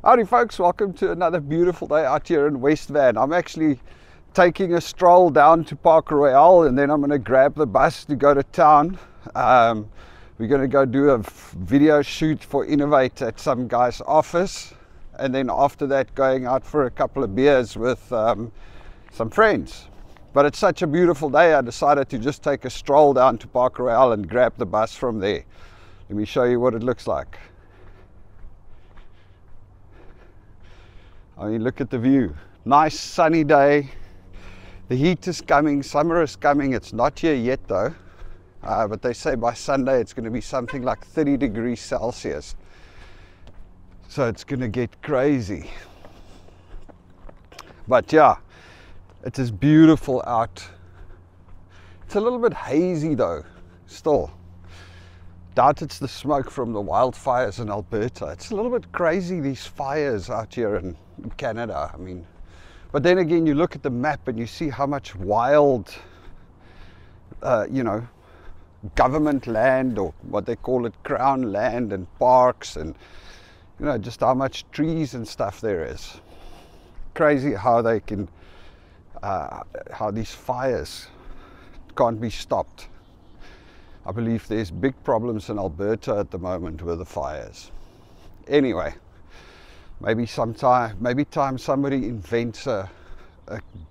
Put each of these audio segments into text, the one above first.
Howdy folks, welcome to another beautiful day out here in West Van. I'm actually taking a stroll down to Park Royale and then I'm going to grab the bus to go to town. We're going to go do a video shoot for Innovate at some guy's office, and then after that going out for a couple of beers with some friends. But it's such a beautiful day, I decided to just take a stroll down to Park Royale and grab the bus from there. Let me show you what it looks like. I mean, look at the view. Nice sunny day. The heat is coming, summer is coming. It's not here yet though. But they say by Sunday it's going to be something like 30 degrees Celsius. So it's going to get crazy. But yeah, it is beautiful out. It's a little bit hazy though, still. Doubt it's the smoke from the wildfires in Alberta. It's a little bit crazy, these fires out here in Canada. I mean, but then again, you look at the map and you see how much wild, government land, or what they call it, crown land, and parks, and just how much trees and stuff there is. Crazy how they can, how these fires can't be stopped. I believe there's big problems in Alberta at the moment with the fires. Anyway, maybe time somebody invents a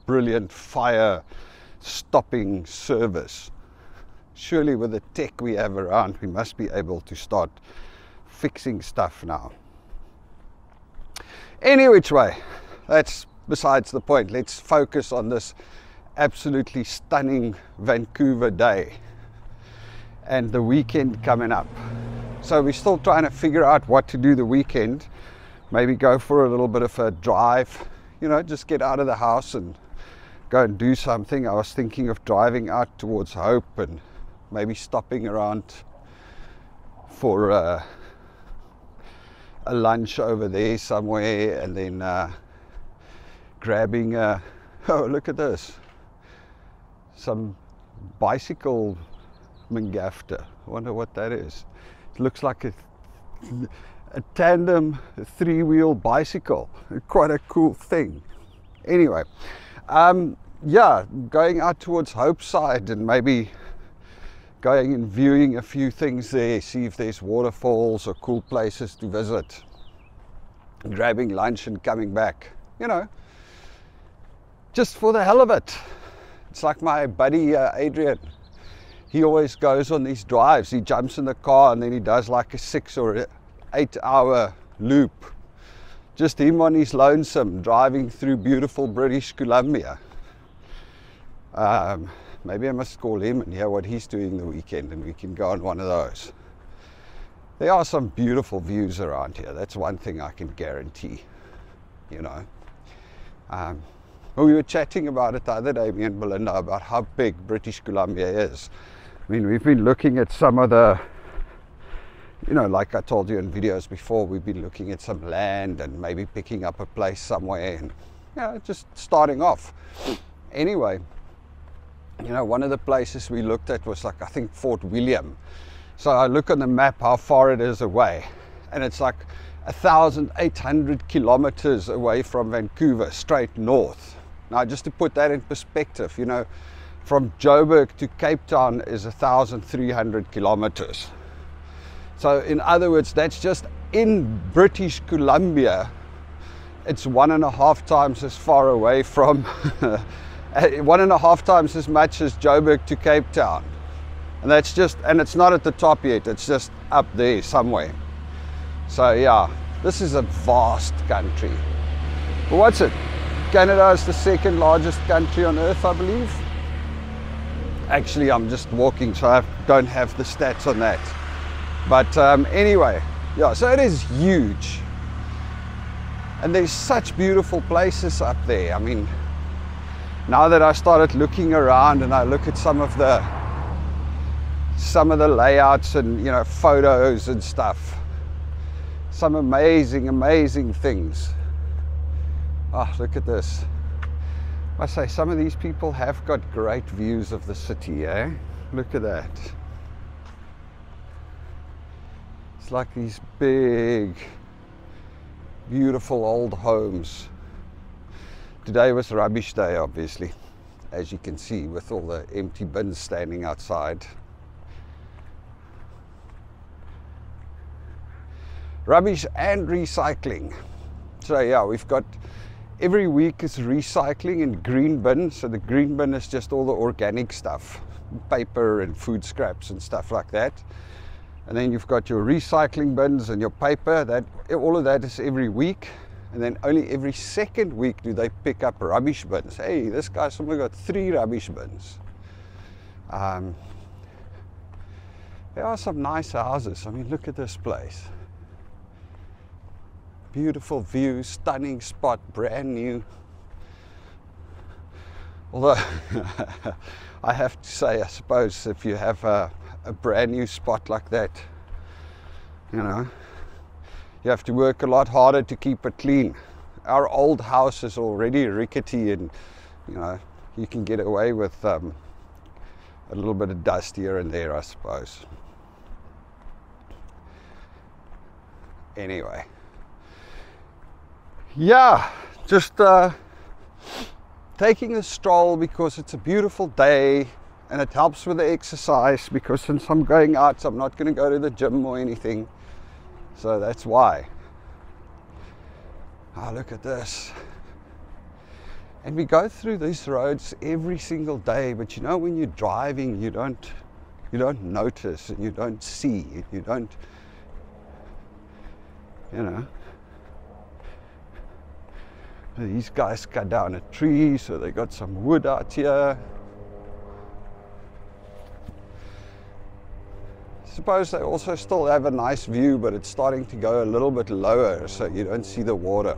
brilliant fire stopping service. Surely with the tech we have around, we must be able to start fixing stuff now. Any which way, that's besides the point. Let's focus on this absolutely stunning Vancouver day and the weekend coming up. So we're still trying to figure out what to do the weekend. Maybe go for a little bit of a drive, just get out of the house and go and do something. I was thinking of driving out towards Hope and maybe stopping around for a lunch over there somewhere, and then grabbing oh, look at this, some bicycle mangafta. I wonder what that is. It looks like a tandem three-wheel bicycle. Quite a cool thing. Anyway, yeah, going out towards Hope side and maybe going and viewing a few things there, see if there's waterfalls or cool places to visit, grabbing lunch and coming back, just for the hell of it. It's like my buddy Adrian. He always goes on these drives. He jumps in the car and then he does like a 6 or 8 hour loop. Just him on his lonesome driving through beautiful British Columbia. Maybe I must call him and hear what he's doing the weekend, and we can go on one of those. There are some beautiful views around here. That's one thing I can guarantee. We were chatting about it the other day, me and Belinda, about how big British Columbia is. I mean, we've been looking at some of the, like I told you in videos before, we've been looking at some land and maybe picking up a place somewhere and, just starting off. Anyway, one of the places we looked at was like, I think, Fort William. So I look on the map how far it is away, and it's like 1,800 kilometers away from Vancouver, straight north. Now, just to put that in perspective, from Joburg to Cape Town is 1,300 kilometers. So in other words, that's just in British Columbia. It's 1.5 times as far away from, 1.5 times as much as Joburg to Cape Town. And that's just, and it's not at the top yet, it's just up there somewhere. So yeah, this is a vast country. But what's it? Canada is the second largest country on earth, I believe. Actually, I'm just walking, so I don't have the stats on that. But anyway, yeah, so it is huge. And there's such beautiful places up there. I mean, now that I started looking around and I look at some of the layouts and, photos and stuff, some amazing things. Oh, look at this. I say, some of these people have got great views of the city, eh? Look at that. It's like these big Beautiful old homes. Today was rubbish day, obviously, as you can see, with all the empty bins standing outside. Rubbish and recycling. So yeah, we've got every week is recycling in green bin. So the green bin is just all the organic stuff, paper and food scraps and stuff like that. And then you've got your recycling bins and your paper. That all of that is every week. And then only every second week do they pick up rubbish bins. Hey, this guy's only got 3 rubbish bins. There are some nice houses. I mean, look at this place. Beautiful view, stunning spot, brand new. Although, I have to say, I suppose, if you have a brand new spot like that, you know, you have to work a lot harder to keep it clean. Our old house is already rickety, and you know, you can get away with a little bit of dust here and there, I suppose. Anyway, yeah, just taking a stroll because it's a beautiful day, and it helps with the exercise, because since I'm going out, I'm not going to go to the gym or anything. So that's why. Oh, look at this. And we go through these roads every single day, but you know, when you're driving, you don't notice, and you don't see, and you don't, you know. These guys cut down a tree, so they got some wood out here. Suppose they also still have a nice view, but it's starting to go a little bit lower, so you don't see the water.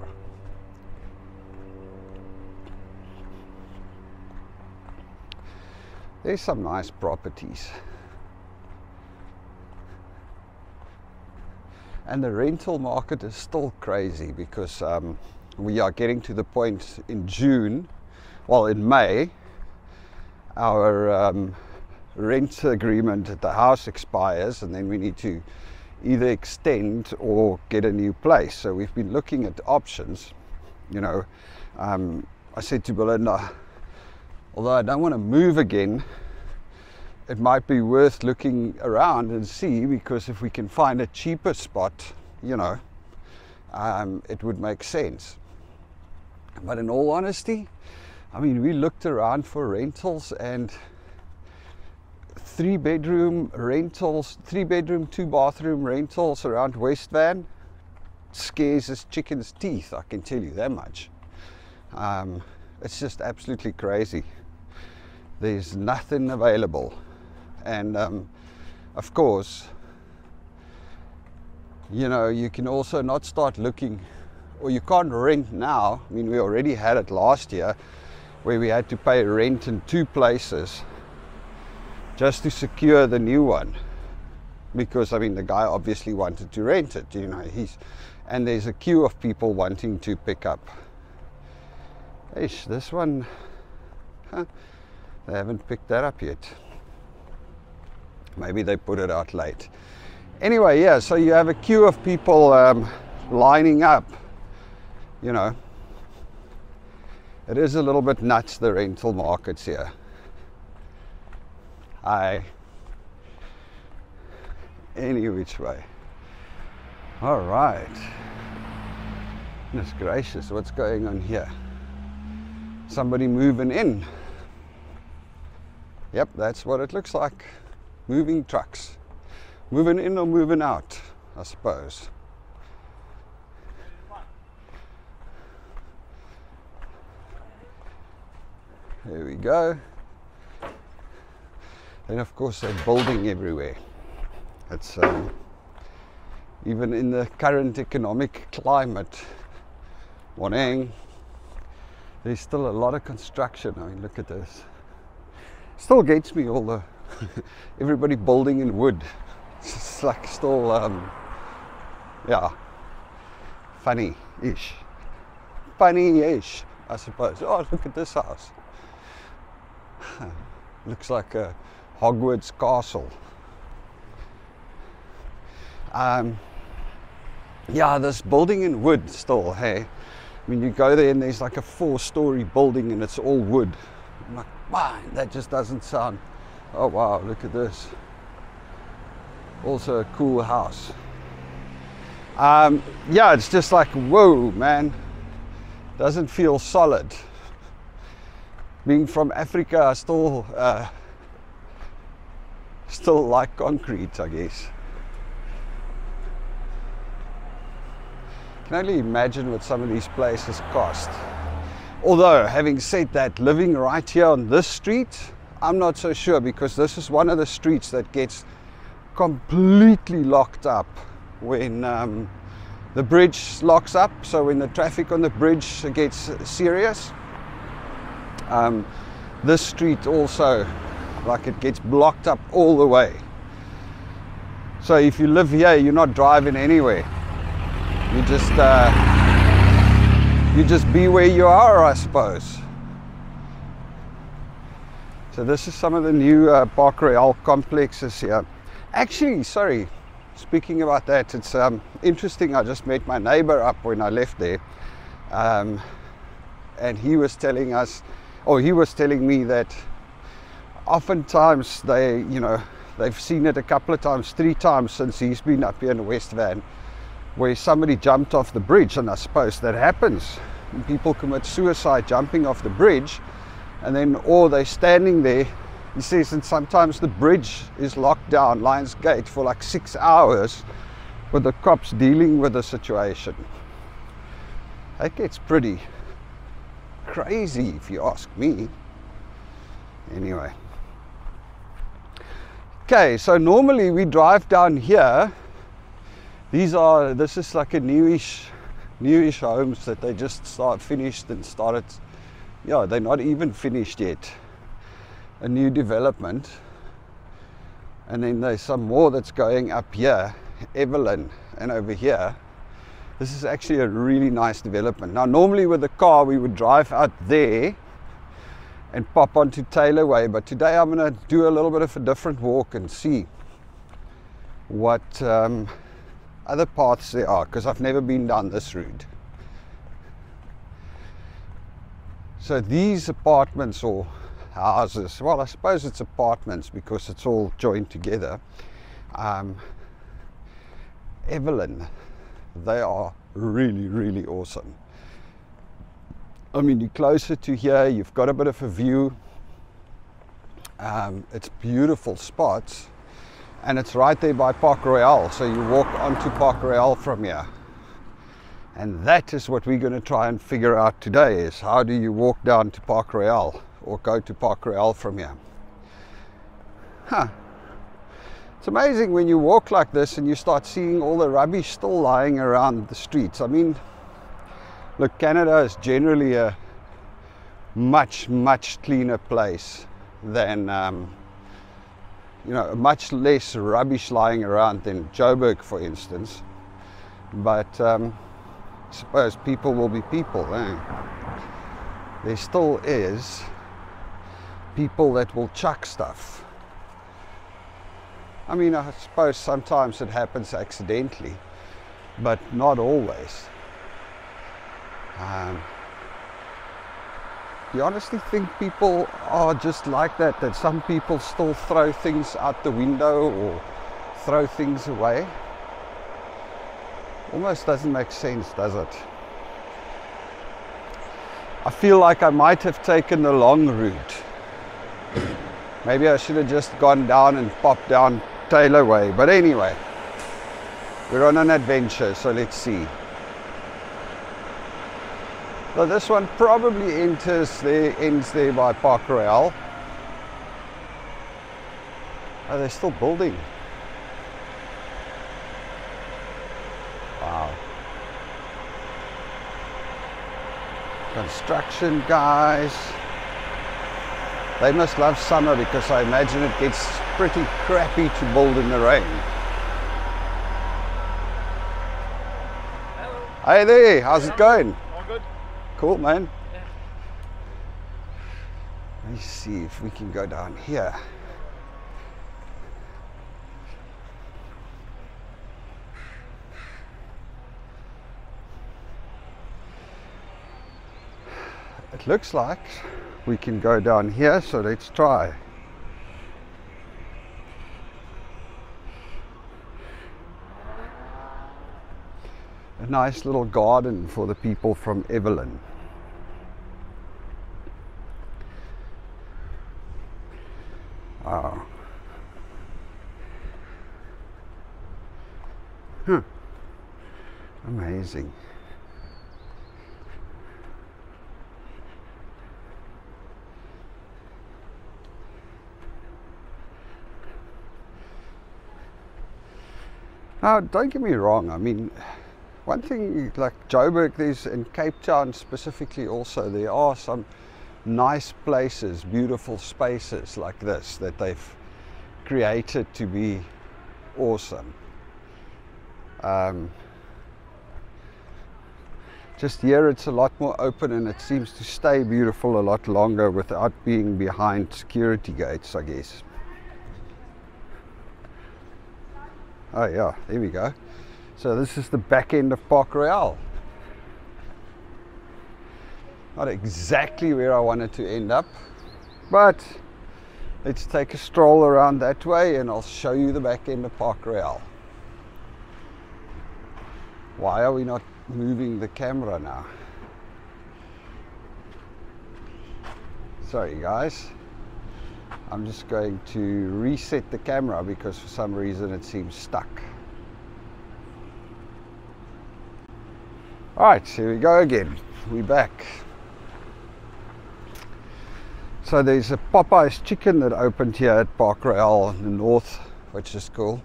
There's some nice properties. And the rental market is still crazy, because we are getting to the point in June, well, in May, our rent agreement at the house expires, and then we need to either extend or get a new place. So we've been looking at options. You know, I said to Belinda, although I don't want to move again, it might be worth looking around and see, because if we can find a cheaper spot, you know, it would make sense. But in all honesty, I mean, we looked around for rentals, and 3-bedroom rentals, 3-bedroom, 2-bathroom rentals around West Van scares his chicken's teeth, I can tell you that much. It's just absolutely crazy. There's nothing available. And of course, you know, you can also not start looking, or you can't rent now. I mean, we already had it last year, where we had to pay rent in 2 places just to secure the new one, because I mean, the guy obviously wanted to rent it, you know. And there's a queue of people wanting to pick up. Ish, this one, huh, they haven't picked that up yet. Maybe they put it out late. Anyway, yeah, so you have a queue of people lining up, you know. It is a little bit nuts, the rental markets here. Any which way. All right. Goodness gracious, what's going on here? Somebody moving in. Yep, that's what it looks like. Moving trucks. Moving in or moving out, I suppose. There we go. And of course, they're building everywhere. It's even in the current economic climate. Morning. There's still a lot of construction. I mean, look at this. Still gets me, all the everybody building in wood. It's like still, yeah, funny-ish. Funny-ish, I suppose. Oh, look at this house. Looks like a Hogwarts castle. yeah, this building in wood still, hey. I mean, you go there and there's like a 4-story building and it's all wood. I'm like, wow, that just doesn't sound. Oh wow, look at this. Also a cool house. Yeah, it's just like, whoa, man. Doesn't feel solid. Being from Africa, I still like concrete, I guess. I can only imagine what some of these places cost. Although, having said that, living right here on this street, I'm not so sure, because this is one of the streets that gets completely locked up when the bridge locks up. So when the traffic on the bridge gets serious, this street also, like, it gets blocked up all the way. So if you live here, you're not driving anywhere. You just be where you are, I suppose. So this is some of the new Park Royale complexes here. Actually, sorry, speaking about that, it's interesting. I just met my neighbor up when I left there, and he was telling us, or he was telling me that oftentimes they've seen it a couple of times, 3 times since he's been up here in the West Van, where somebody jumped off the bridge. And I suppose that happens. People commit suicide jumping off the bridge, and then, or they're standing there. He says, and sometimes the bridge is locked down, Lions Gate, for like 6 hours with the cops dealing with the situation. That gets pretty crazy if you ask me. Anyway. Okay, so normally we drive down here. This is like a newish homes that they just finished and started. Yeah, they're not even finished yet. A new development. And then there's some more that's going up here, Evelyn, and over here. This is actually a really nice development. Now, normally with the car, we would drive out there and pop onto Taylor Way, but today I'm going to do a little bit of a different walk and see what other paths there are, because I've never been down this route. So these apartments or houses, well, I suppose it's apartments because it's all joined together. Evelyn, they are really, really awesome. I mean, you're closer to here, you've got a bit of a view. It's beautiful spots, and it's right there by Park Royale, so you walk onto Park Royale from here. And that is what we're going to try and figure out today, is how do you walk down to Park Royale or go to Park Royale from here. It's amazing when you walk like this and you start seeing all the rubbish still lying around the streets. I mean, look, Canada is generally a much, much cleaner place than, much less rubbish lying around than Joburg, for instance. But I suppose people will be people, eh? There still is people that will chuck stuff. I mean, I suppose sometimes it happens accidentally, but not always. Do you honestly think people are just like that? That some people still throw things out the window or throw things away? Almost doesn't make sense, does it? I feel like I might have taken the long route. Maybe I should have just gone down and popped down Taylor Way. But anyway, we're on an adventure, so let's see. So this one probably ends there by Park Royale. Oh, they're still building. Wow. Construction guys. They must love summer, because I imagine it gets pretty crappy to build in the rain. Hello. Hey there, how's it going? All good. Cool, man. Yeah. Let me see if we can go down here. it looks like we can go down here, so let's try. A nice little garden for the people from Evelyn. Wow. Huh. Amazing. Now, don't get me wrong, I mean, one thing like Joburg, there's in Cape Town specifically also, there are some nice places, beautiful spaces like this that they've created to be awesome. Just here it's a lot more open and it seems to stay beautiful a lot longer without being behind security gates, I guess. Oh yeah, there we go. So this is the back end of Park Royale. Not exactly where I wanted to end up, but let's take a stroll around that way and I'll show you the back end of Park Royale. Why are we not moving the camera now? Sorry guys. I'm just going to reset the camera because for some reason it seems stuck. Alright, here we go again. We're back. So there's a Popeye's chicken that opened here at Park Royale in the north, which is cool.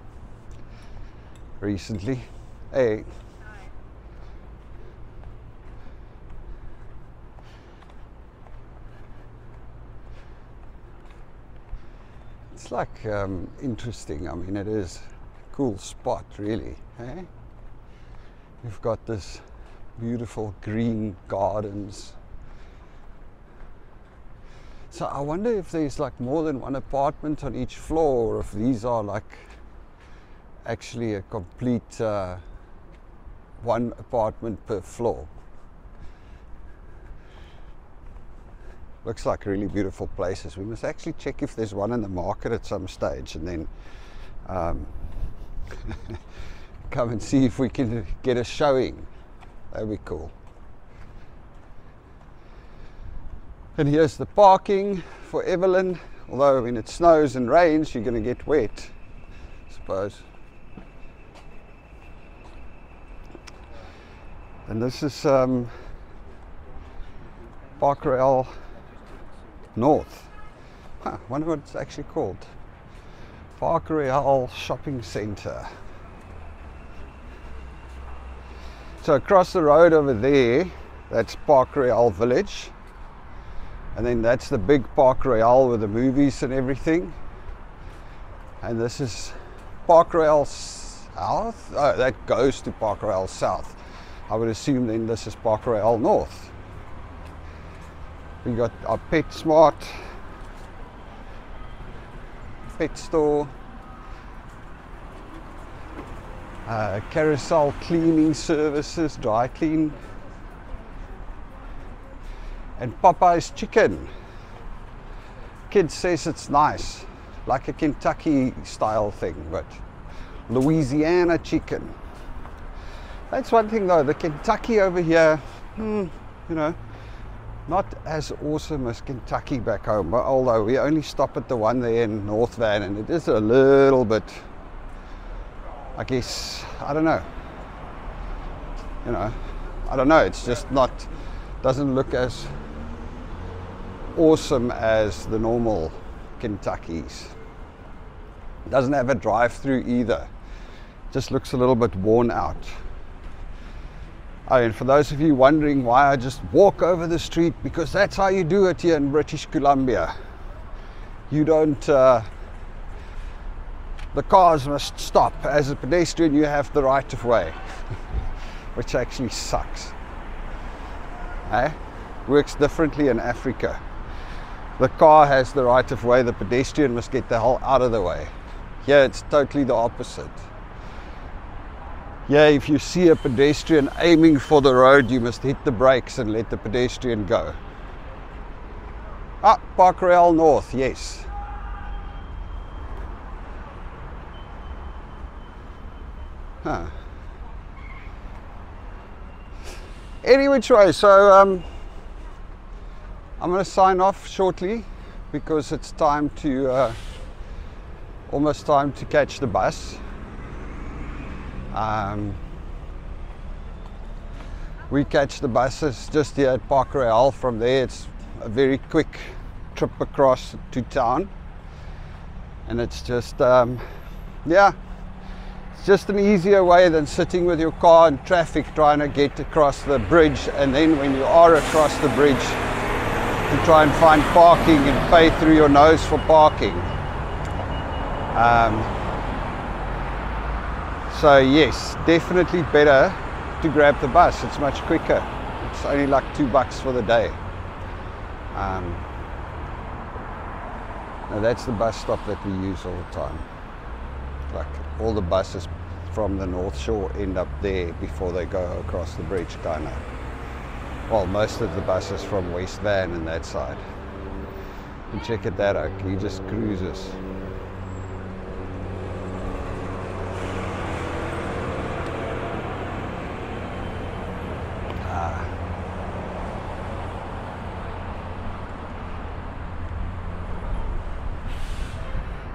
Recently. Hey. It's like interesting. I mean, it is a cool spot, really. Eh? We've got this beautiful green gardens. So I wonder if there's like more than one apartment on each floor, or if these are like actually a complete one apartment per floor. Looks like really beautiful places. We must actually check if there's one in the market at some stage and then come and see if we can get a showing. That'd be cool. And here's the parking for Evelyn. Although when it snows and rains, you're going to get wet, I suppose. And this is Park Royale North. Huh, I wonder what it's actually called. Park Royale Shopping Centre. So across the road over there, that's Park Royale Village. And then that's the big Park Royale with the movies and everything. And this is Park Royale South. Oh, that goes to Park Royale South. I would assume then this is Park Royale North. We got our PetSmart, pet store, carousel cleaning services, dry clean, and Popeye's chicken. Kid says it's nice, like a Kentucky style thing, but Louisiana chicken. That's one thing though, the Kentucky over here, you know, not as awesome as Kentucky back home, but although we only stop at the one there in North Van, and it is a little bit, I guess, I don't know, you know, I don't know, it's just not, doesn't look as awesome as the normal Kentuckys. It doesn't have a drive-through either, just looks a little bit worn out. Oh, and for those of you wondering why I just walk over the street, because that's how you do it here in British Columbia. You don't, the cars must stop. As a pedestrian, you have the right of way, which actually sucks. Eh? Works differently in Africa. The car has the right of way, the pedestrian must get the hell out of the way. Here it's totally the opposite. Yeah, if you see a pedestrian aiming for the road, you must hit the brakes and let the pedestrian go. Ah, Park Royale North, yes. Huh. Any which way, so I'm going to sign off shortly because it's time to, almost time to catch the bus. We catch the buses just here at Park Royale. From there it's a very quick trip across to town, and it's just yeah, it's just an easier way than sitting with your car in traffic trying to get across the bridge, and then when you are across the bridge to try and find parking and pay through your nose for parking. So yes, definitely better to grab the bus. It's much quicker. It's only like $2 for the day. Now that's the bus stop that we use all the time. Like all the buses from the North Shore end up there before they go across the bridge, kind of. Well, most of the buses from West Van and that side. And check at that, he just cruises.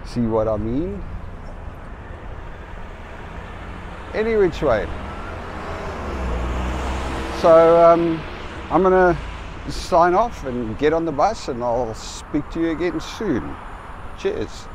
See what I mean? Any which way. So I'm gonna sign off and get on the bus, and I'll speak to you again soon. Cheers.